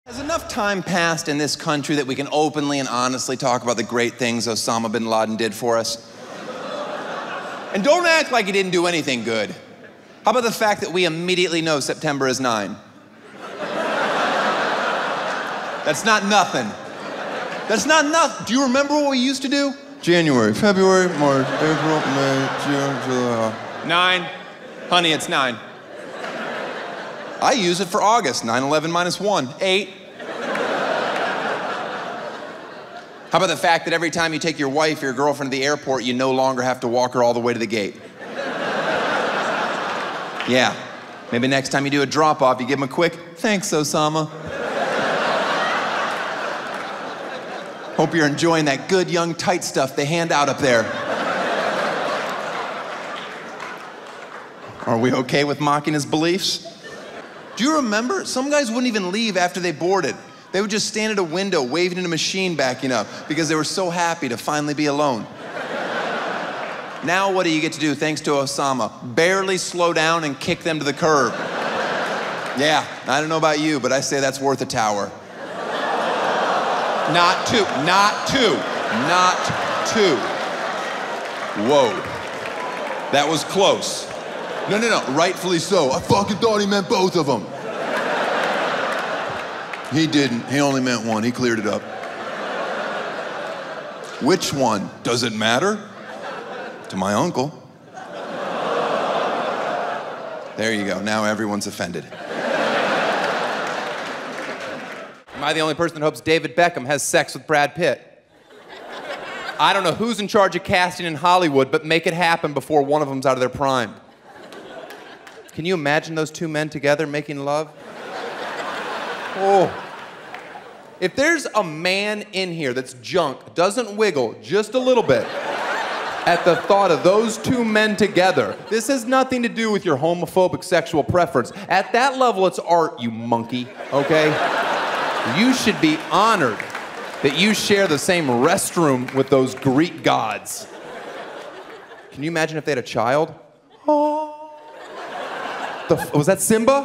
Has enough time passed in this country that we can openly and honestly talk about the great things Osama bin Laden did for us? And don't act like he didn't do anything good. How about the fact that we immediately know September is 9? That's not nothing. That's not nothing. Do you remember what we used to do? January, February, March, April, May, June, July. 9. Honey, it's 9. I use it for August. 9/11 minus 1. 8. How about the fact that every time you take your wife or your girlfriend to the airport, you no longer have to walk her all the way to the gate? Yeah. Maybe next time you do a drop-off, you give them a quick, "Thanks, Osama." Hope you're enjoying that good, young, tight stuff they hand out up there. Are we okay with mocking his beliefs? Do you remember? Some guys wouldn't even leave after they boarded. They would just stand at a window waving at a machine backing up because they were so happy to finally be alone. Now what do you get to do thanks to Osama? Barely slow down and kick them to the curb. Yeah, I don't know about you, but I say that's worth a tower. Not two, not two, not two. Whoa, that was close. No, rightfully so. I fucking thought he meant both of them. He didn't, he only meant one, he cleared it up. Which one? Does it matter? To my uncle. There you go, now everyone's offended. Am I the only person that hopes David Beckham has sex with Brad Pitt? I don't know who's in charge of casting in Hollywood, but make it happen before one of them's out of their prime. Can you imagine those two men together making love? Oh. If there's a man in here that's junk, doesn't wiggle just a little bit at the thought of those two men together, this has nothing to do with your homophobic sexual preference. At that level, it's art, you monkey, okay? You should be honored that you share the same restroom with those Greek gods. Can you imagine if they had a child? Oh. Was that Simba?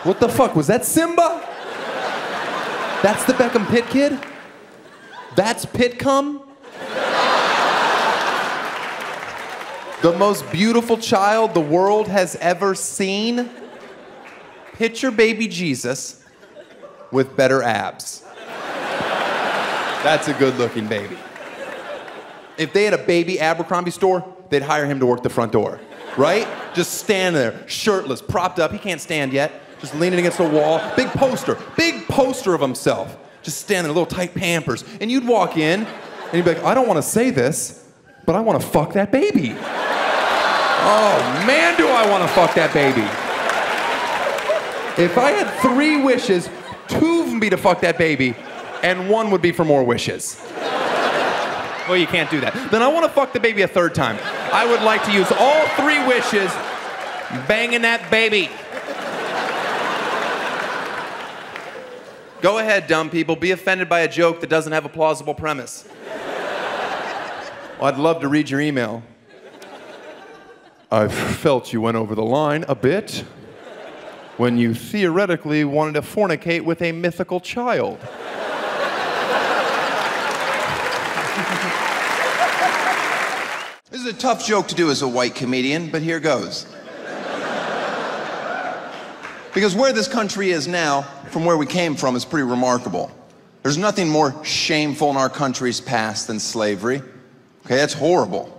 What the fuck, was that Simba? That's the Beckham Pitt kid? That's Pitt cum? The most beautiful child the world has ever seen? Picture baby Jesus with better abs. That's a good-looking baby. If they had a baby Abercrombie store, they'd hire him to work the front door. Right? Just stand there, shirtless, propped up. He can't stand yet. Just leaning against the wall. Big poster of himself. Just standing in little tight Pampers. And you'd walk in, and you'd be like, I don't want to say this, but I want to fuck that baby. Oh, man, do I want to fuck that baby. If I had 3 wishes, 2 of them be to fuck that baby, and 1 would be for more wishes. Well, you can't do that. Then I want to fuck the baby a 3rd time. I would like to use all 3 wishes banging that baby. Go ahead, dumb people. Be offended by a joke that doesn't have a plausible premise. Well, I'd love to read your email. I felt you went over the line a bit when you theoretically wanted to fornicate with a mythical child. This is a tough joke to do as a white comedian, but here goes. Because where this country is now, from where we came from, is pretty remarkable. There's nothing more shameful in our country's past than slavery. Okay, that's horrible.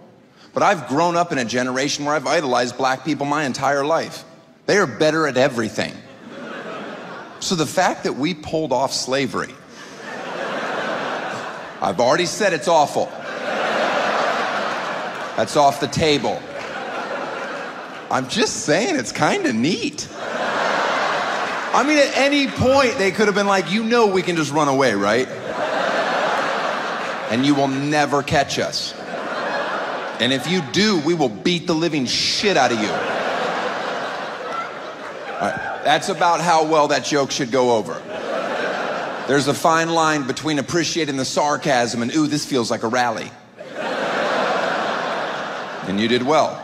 But I've grown up in a generation where I've idolized black people my entire life. They are better at everything. So the fact that we pulled off slavery, I've already said it's awful. That's off the table. I'm just saying it's kind of neat. I mean, at any point, they could have been like, you know we can just run away, right? And you will never catch us. And if you do, we will beat the living shit out of you. All right, that's about how well that joke should go over. There's a fine line between appreciating the sarcasm and, ooh, this feels like a rally. And you did well.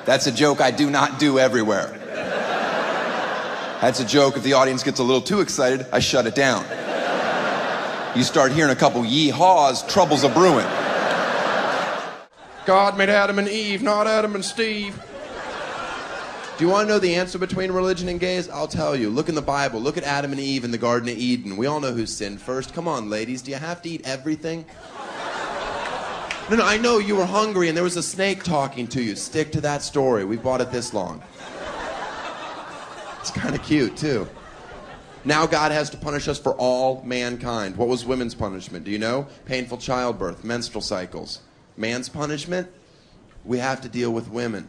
That's a joke I do not do everywhere. That's a joke. If the audience gets a little too excited, I shut it down. You start hearing a couple yee-haws, trouble's a brewing. God made Adam and Eve, not Adam and Steve. Do you want to know the answer between religion and gays? I'll tell you. Look in the Bible. Look at Adam and Eve in the Garden of Eden. We all know who sinned first. Come on, ladies. Do you have to eat everything? No, I know you were hungry and there was a snake talking to you. Stick to that story. We bought it this long. It's kind of cute, too. Now God has to punish us for all mankind. What was women's punishment? Do you know? Painful childbirth, menstrual cycles. Man's punishment? We have to deal with women.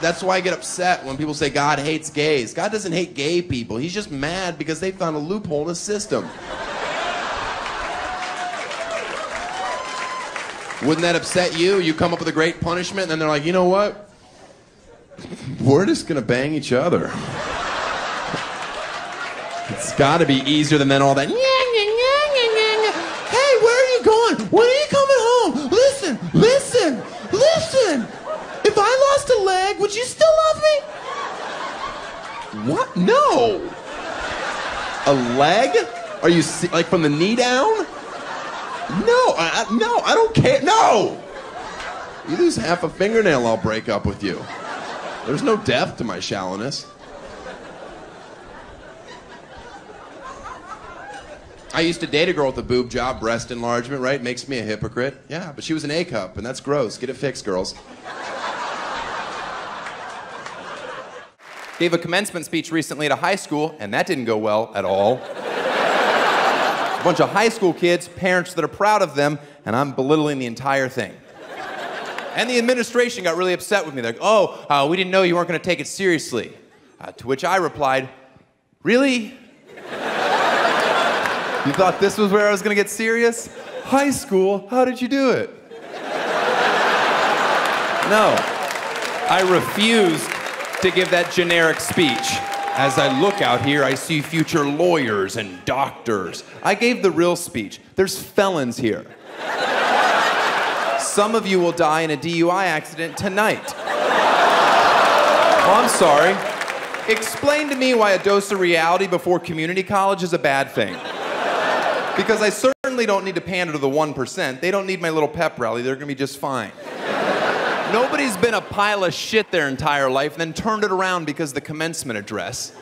That's why I get upset when people say God hates gays. God doesn't hate gay people. He's just mad because they found a loophole in the system. Wouldn't that upset you? You come up with a great punishment and then they're like, you know what? We're just gonna bang each other. It's gotta be easier than all that. Hey, where are you going? When are you coming home? Listen, listen, listen. If I lost a leg, would you still love me? What? No. A leg? Are you like from the knee down? No, I don't care. No. You lose half a fingernail, I'll break up with you. There's no depth to my shallowness. I used to date a girl with a boob job, breast enlargement, right? Makes me a hypocrite. Yeah, but she was an A-cup, and that's gross. Get it fixed, girls. Gave a commencement speech recently at a high school, and that didn't go well at all. A bunch of high school kids, parents that are proud of them, and I'm belittling the entire thing. And the administration got really upset with me. They're like, we didn't know you weren't going to take it seriously. To which I replied, really? You thought this was where I was going to get serious? High school? How did you do it? No. I refused to give that generic speech. As I look out here, I see future lawyers and doctors. I gave the real speech. There's felons here. Some of you will die in a DUI accident tonight. Oh, I'm sorry. Explain to me why a dose of reality before community college is a bad thing. Because I certainly don't need to pander to the 1%. They don't need my little pep rally. They're gonna be just fine. Nobody's been a pile of shit their entire life and then turned it around because of the commencement address.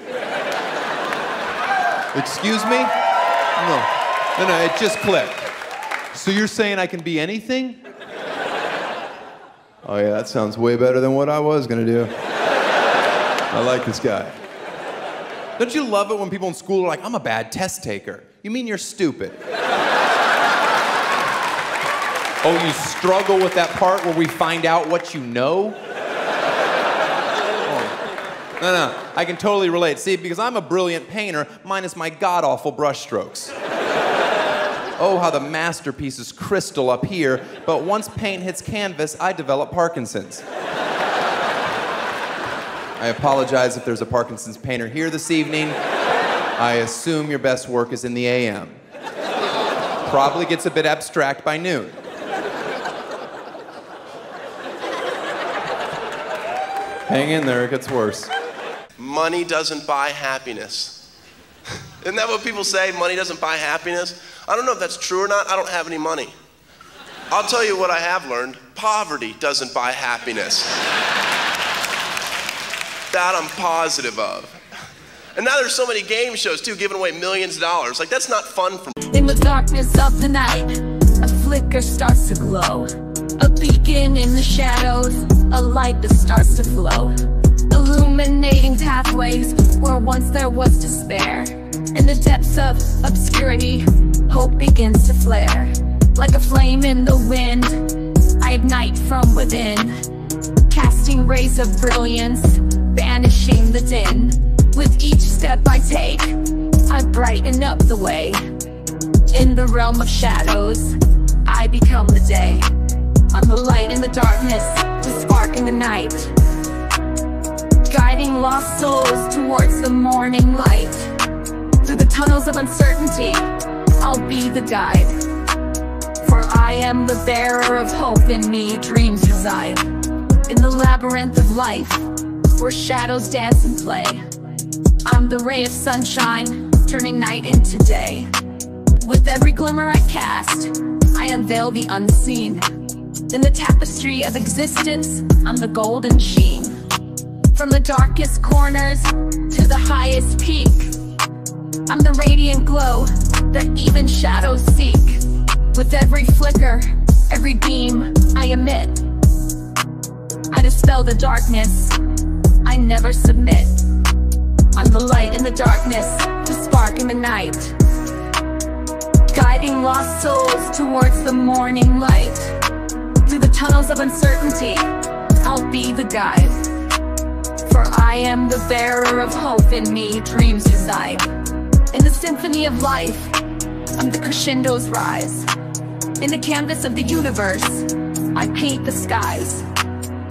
Excuse me? No, it just clicked. So you're saying I can be anything? Oh yeah, that sounds way better than what I was gonna do. I like this guy. Don't you love it when people in school are like, I'm a bad test taker? You mean you're stupid? Oh, you struggle with that part where we find out what you know? Oh. No, I can totally relate. See, because I'm a brilliant painter, minus my god-awful brushstrokes. Oh, how the masterpiece is crystal up here, but once paint hits canvas, I develop Parkinson's. I apologize if there's a Parkinson's painter here this evening. I assume your best work is in the AM. Probably gets a bit abstract by noon. Hang in there, it gets worse. Money doesn't buy happiness. Isn't that what people say? Money doesn't buy happiness? I don't know if that's true or not. I don't have any money. I'll tell you what I have learned. Poverty doesn't buy happiness. That I'm positive of. And now there's so many game shows too, giving away millions of dollars. Like, that's not fun for me. In the darkness of the night, a flicker starts to glow. A beacon in the shadows, a light that starts to flow. Illuminating pathways where once there was despair. In the depths of obscurity, hope begins to flare. Like a flame in the wind, I ignite from within. Casting rays of brilliance, banishing the din. With each step I take, I brighten up the way. In the realm of shadows, I become the day. I'm the light in the darkness, the spark in the night. Guiding lost souls towards the morning light. Through the tunnels of uncertainty, I'll be the guide. For I am the bearer of hope, in me dreams reside. In the labyrinth of life, where shadows dance and play. I'm the ray of sunshine, turning night into day. With every glimmer I cast, I unveil the unseen. In the tapestry of existence, I'm the golden sheen. From the darkest corners to the highest peak, I'm the radiant glow that even shadows seek. With every flicker, every beam I emit, I dispel the darkness, I never submit. I'm the light in the darkness, the spark in the night, guiding lost souls towards the morning light. Through the tunnels of uncertainty, I'll be the guide. For I am the bearer of hope, in me dreams reside. In the symphony of life, I'm the crescendo's rise. In the canvas of the universe, I paint the skies.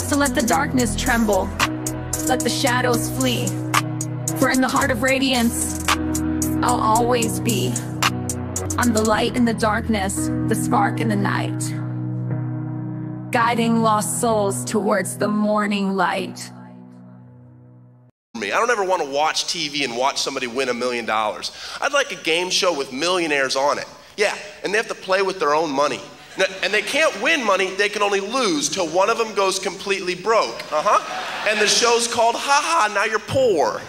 So let the darkness tremble, let the shadows flee. For in the heart of radiance, I'll always be. I'm the light in the darkness, the spark in the night, guiding lost souls towards the morning light. I don't ever want to watch TV and watch somebody win $1 million. I'd like a game show with millionaires on it. Yeah, and they have to play with their own money. And they can't win money, they can only lose till one of them goes completely broke. And the show's called Ha Ha, Now You're Poor.